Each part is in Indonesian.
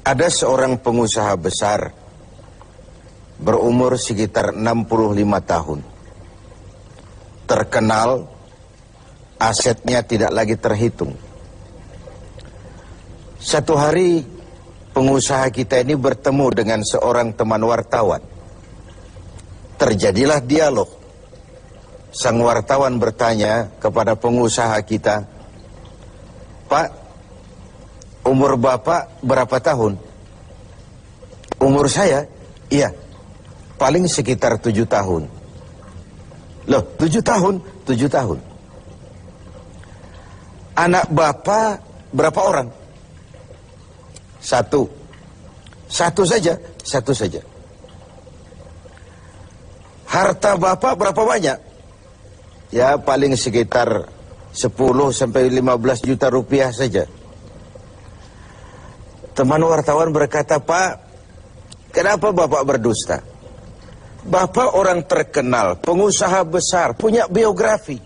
Ada seorang pengusaha besar berumur sekitar 65 tahun. Terkenal, asetnya tidak lagi terhitung. Satu hari pengusaha kita ini bertemu dengan seorang teman wartawan. Terjadilah dialog. Sang wartawan bertanya kepada pengusaha kita, "Pak, umur Bapak berapa tahun?" "Umur saya? Iya, paling sekitar 7 tahun. "Loh, 7 tahun? 7 tahun. "Anak Bapak berapa orang?" "Satu." "Satu saja?" "Satu saja." "Harta Bapak berapa banyak?" "Ya, paling sekitar 10 sampai 15 juta rupiah saja." Teman wartawan berkata, "Pak, kenapa Bapak berdusta? Bapak orang terkenal, pengusaha besar, punya biografi.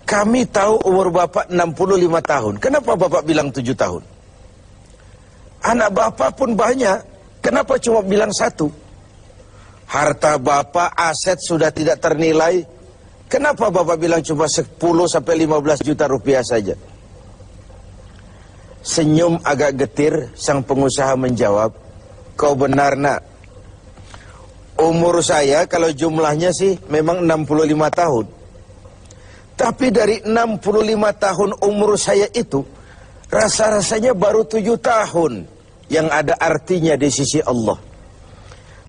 Kami tahu umur Bapak 65 tahun. Kenapa Bapak bilang 7 tahun? Anak Bapak pun banyak. Kenapa cuma bilang 1? Harta Bapak, aset sudah tidak ternilai. Kenapa Bapak bilang cuma 10 sampai 15 juta rupiah saja?" Senyum agak getir, sang pengusaha menjawab, "Kau benar, Nak. Umur saya kalau jumlahnya sih memang 65 tahun. Tapi dari 65 tahun umur saya itu, rasa-rasanya baru 7 tahun yang ada artinya di sisi Allah.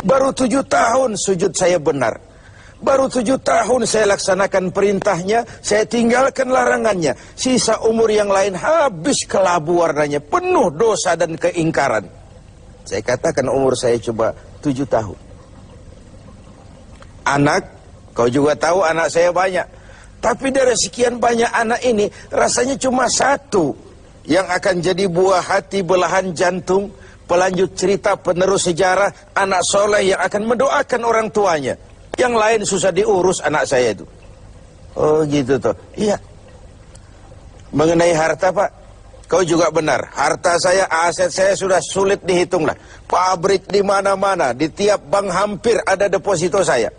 Baru 7 tahun sujud saya benar. Baru 7 tahun saya laksanakan perintahnya, saya tinggalkan larangannya. Sisa umur yang lain habis kelabu warnanya, penuh dosa dan keingkaran. Saya katakan umur saya coba 7 tahun. Anak, kau juga tahu anak saya banyak. Tapi dari sekian banyak anak ini, rasanya cuma 1 yang akan jadi buah hati, belahan jantung, pelanjut cerita, penerus sejarah, anak soleh yang akan mendoakan orang tuanya. Yang lain susah diurus anak saya itu." "Oh gitu toh." "Iya." "Mengenai harta, Pak, kau juga benar. Harta saya, aset saya sudah sulit dihitung lah. Pabrik di mana-mana, di tiap bank hampir ada deposito saya.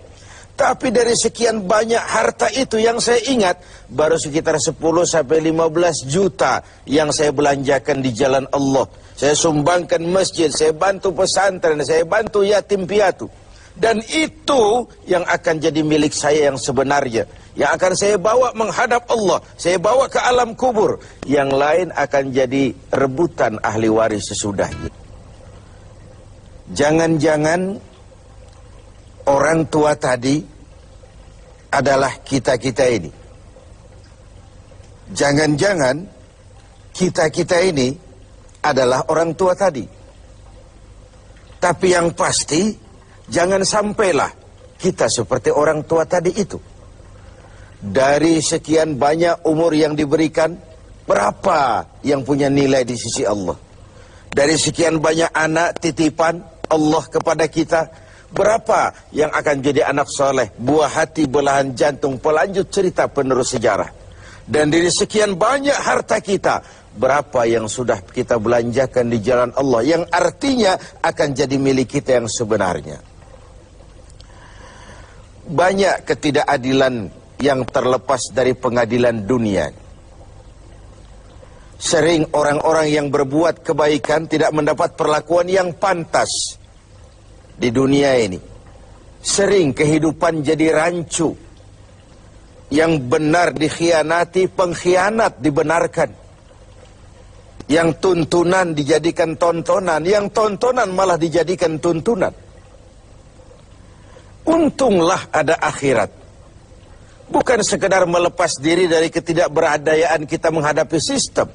Tapi dari sekian banyak harta itu yang saya ingat, baru sekitar 10 sampai 15 juta yang saya belanjakan di jalan Allah. Saya sumbangkan masjid, saya bantu pesantren, saya bantu yatim piatu. Dan itu yang akan jadi milik saya yang sebenarnya. Yang akan saya bawa menghadap Allah. Saya bawa ke alam kubur. Yang lain akan jadi rebutan ahli waris sesudahnya." Jangan-jangan orang tua tadi adalah kita-kita ini. Jangan-jangan kita-kita ini adalah orang tua tadi. Tapi yang pasti, jangan sampailah kita seperti orang tua tadi itu. Dari sekian banyak umur yang diberikan, berapa yang punya nilai di sisi Allah? Dari sekian banyak anak titipan Allah kepada kita, berapa yang akan jadi anak soleh, buah hati, belahan jantung, pelanjut cerita, penerus sejarah? Dan dari sekian banyak harta kita, berapa yang sudah kita belanjakan di jalan Allah, yang artinya akan jadi milik kita yang sebenarnya? Banyak ketidakadilan yang terlepas dari pengadilan dunia. Sering orang-orang yang berbuat kebaikan tidak mendapat perlakuan yang pantas di dunia ini. Sering kehidupan jadi rancu. Yang benar dikhianati, pengkhianat dibenarkan. Yang tuntunan dijadikan tontonan, yang tontonan malah dijadikan tuntunan. Untunglah ada akhirat. Bukan sekedar melepas diri dari ketidakberadayaan kita menghadapi sistem.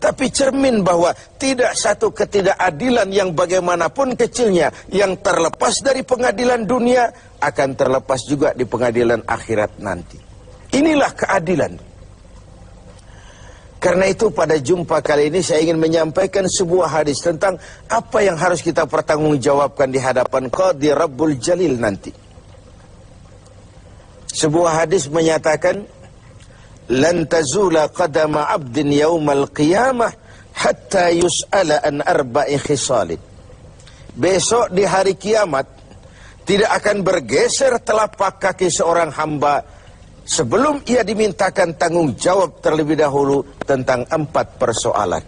Tapi cermin bahwa tidak satu ketidakadilan yang bagaimanapun kecilnya yang terlepas dari pengadilan dunia akan terlepas juga di pengadilan akhirat nanti. Inilah keadilan. Karena itu pada jumpa kali ini saya ingin menyampaikan sebuah hadis tentang apa yang harus kita pertanggungjawabkan di hadapan Qadhi Rabbul Jalil nanti. Sebuah hadis menyatakan, "Lan tazula qadama 'abdin yaumal qiyamah hatta yus'ala an arba'i khisalin. Besok di hari kiamat tidak akan bergeser telapak kaki seorang hamba sebelum ia dimintakan tanggung jawab terlebih dahulu tentang 4 persoalan.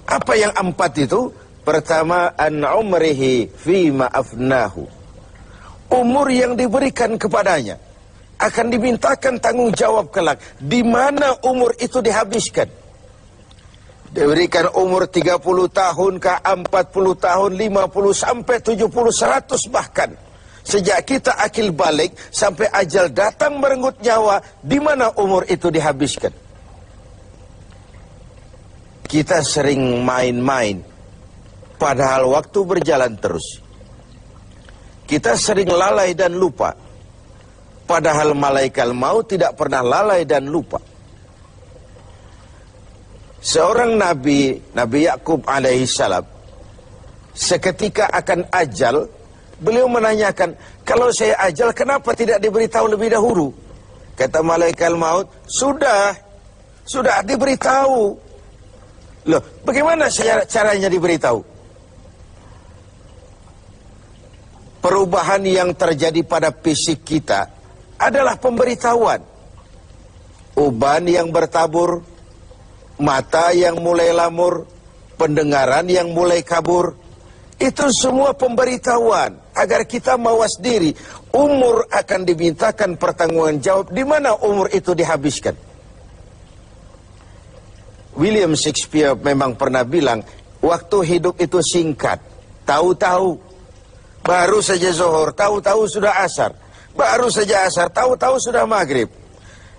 Apa yang 4 itu? Pertama, an umrihi fima afnahu. Umur yang diberikan kepadanya akan dimintakan tanggung jawab kelak. Di mana umur itu dihabiskan? Diberikan umur 30 tahun kah, 40 tahun, 50 sampai 70, 100 bahkan. Sejak kita akil balik sampai ajal datang merenggut nyawa, di mana umur itu dihabiskan? Kita sering main-main, padahal waktu berjalan terus. Kita sering lalai dan lupa, padahal malaikat maut tidak pernah lalai dan lupa. Seorang Nabi Yakub alaihissalam, seketika akan ajal, beliau menanyakan, kalau saya ajal kenapa tidak diberitahu lebih dahulu? Kata malaikat maut, sudah diberitahu. Loh, bagaimana caranya diberitahu? Perubahan yang terjadi pada fisik kita adalah pemberitahuan. Uban yang bertabur, mata yang mulai lamur, pendengaran yang mulai kabur, itu semua pemberitahuan agar kita mawas diri. Umur akan dimintakan pertanggungan jawab. Di mana umur itu dihabiskan? William Shakespeare memang pernah bilang, waktu hidup itu singkat. Tahu-tahu baru saja zuhur, tahu-tahu sudah asar. Baru saja asar, tahu-tahu sudah maghrib.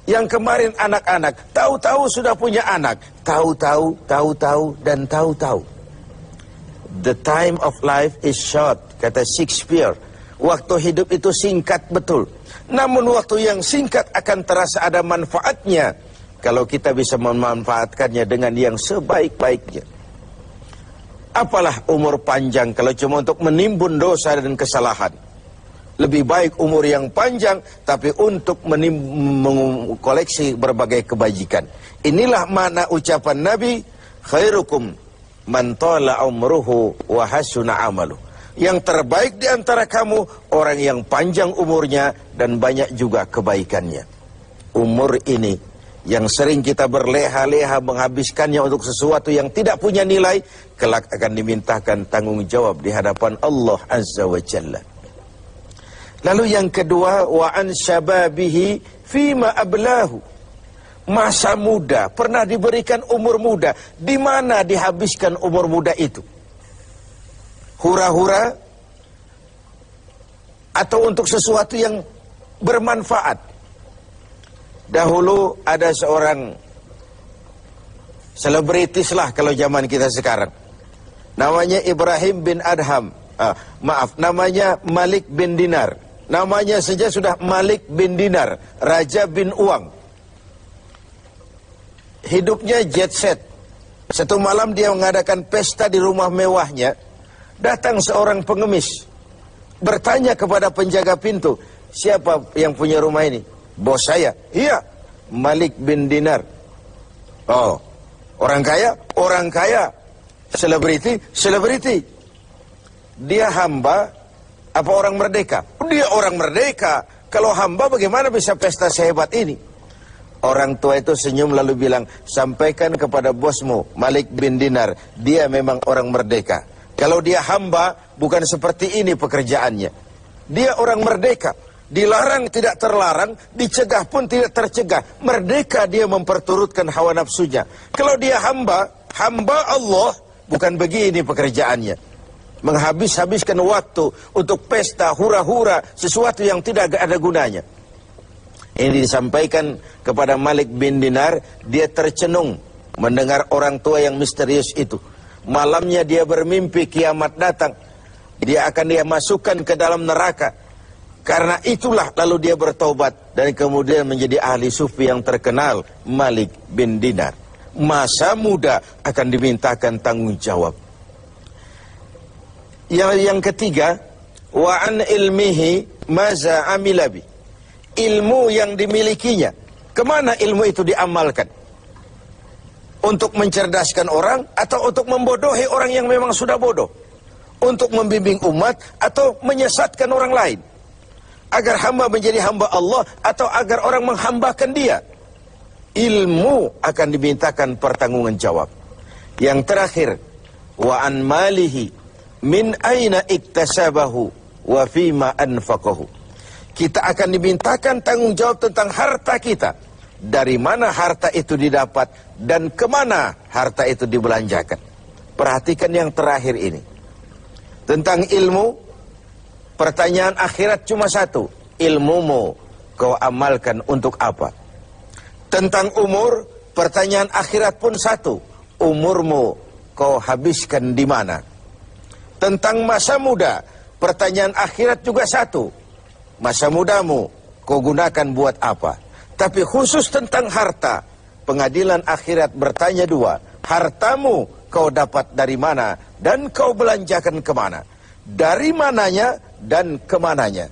Yang kemarin anak-anak, tahu-tahu sudah punya anak. Tahu-tahu, dan tahu-tahu. The time of life is short, kata Shakespeare. Waktu hidup itu singkat betul. Namun waktu yang singkat akan terasa ada manfaatnya kalau kita bisa memanfaatkannya dengan yang sebaik-baiknya. Apalah umur panjang kalau cuma untuk menimbun dosa dan kesalahan. Lebih baik umur yang panjang tapi untuk mengkoleksi berbagai kebajikan. Inilah makna ucapan Nabi, khairukum man tala umruhu wa hasuna amalu. Yang terbaik di antara kamu orang yang panjang umurnya dan banyak juga kebaikannya. Umur ini yang sering kita berleha-leha menghabiskannya untuk sesuatu yang tidak punya nilai, kelak akan dimintakan tanggung jawab di hadapan Allah Azza wa Jalla. Lalu yang kedua, wa an syababihi fima ablahu. Masa muda, pernah diberikan umur muda, di mana dihabiskan umur muda itu? Hura-hura atau untuk sesuatu yang bermanfaat? Dahulu ada seorang selebritis lah kalau zaman kita sekarang. Namanya Ibrahim bin Adham. Namanya Malik bin Dinar. Namanya saja sudah Malik bin Dinar, Raja bin Uang. Hidupnya jet set. Satu malam dia mengadakan pesta di rumah mewahnya. Datang seorang pengemis, bertanya kepada penjaga pintu, siapa yang punya rumah ini? Bos saya. Iya, Malik bin Dinar. Oh, orang kaya? Orang kaya. Selebriti? Selebriti. Dia hamba apa orang merdeka? Dia orang merdeka. Kalau hamba bagaimana bisa pesta sehebat ini? Orang tua itu senyum lalu bilang, sampaikan kepada bosmu Malik bin Dinar, dia memang orang merdeka. Kalau dia hamba bukan seperti ini pekerjaannya. Dia orang merdeka. Dilarang tidak terlarang, dicegah pun tidak tercegah. Merdeka dia memperturutkan hawa nafsunya. Kalau dia hamba Allah, bukan begini pekerjaannya. Menghabis-habiskan waktu untuk pesta, hura-hura, sesuatu yang tidak ada gunanya. Ini disampaikan kepada Malik bin Dinar, dia tercenung mendengar orang tua yang misterius itu. Malamnya dia bermimpi kiamat datang. Dia akan dia masukkan ke dalam neraka. Karena itulah lalu dia bertobat dan kemudian menjadi ahli sufi yang terkenal, Malik bin Dinar. Masa muda akan dimintakan tanggung jawab. Yang ketiga, wa an ilmihi maza amilabi. Ilmu yang dimilikinya, kemana ilmu itu diamalkan? Untuk mencerdaskan orang atau untuk membodohi orang yang memang sudah bodoh? Untuk membimbing umat atau menyesatkan orang lain? Agar hamba menjadi hamba Allah atau agar orang menghambakan dia? Ilmu akan dimintakan pertanggungan jawab. Yang terakhir, wa an malihi min aina iktasabahu wa fima anfaqahu. Kita akan dimintakan tanggung jawab tentang harta kita. Dari mana harta itu didapat dan kemana harta itu dibelanjakan. Perhatikan yang terakhir ini. Tentang ilmu, pertanyaan akhirat cuma satu. Ilmumu kau amalkan untuk apa? Tentang umur, pertanyaan akhirat pun satu. Umurmu kau habiskan di mana? Tentang masa muda, pertanyaan akhirat juga satu. Masa mudamu kau gunakan buat apa? Tapi khusus tentang harta, pengadilan akhirat bertanya dua. Hartamu kau dapat dari mana dan kau belanjakan kemana? Dari mananya dan kemananya?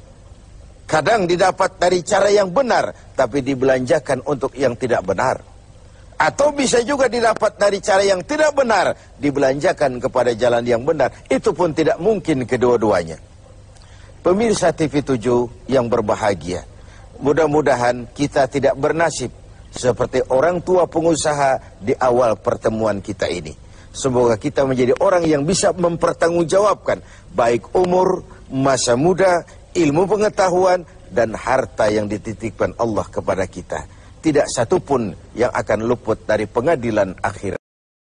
Kadang didapat dari cara yang benar, tapi dibelanjakan untuk yang tidak benar. Atau bisa juga didapat dari cara yang tidak benar, dibelanjakan kepada jalan yang benar. Itu pun tidak mungkin kedua-duanya. Pemirsa TV7 yang berbahagia, mudah-mudahan kita tidak bernasib seperti orang tua pengusaha di awal pertemuan kita ini. Semoga kita menjadi orang yang bisa mempertanggungjawabkan baik umur, masa muda, ilmu pengetahuan, dan harta yang dititipkan Allah kepada kita. Tidak satupun yang akan luput dari pengadilan akhirat.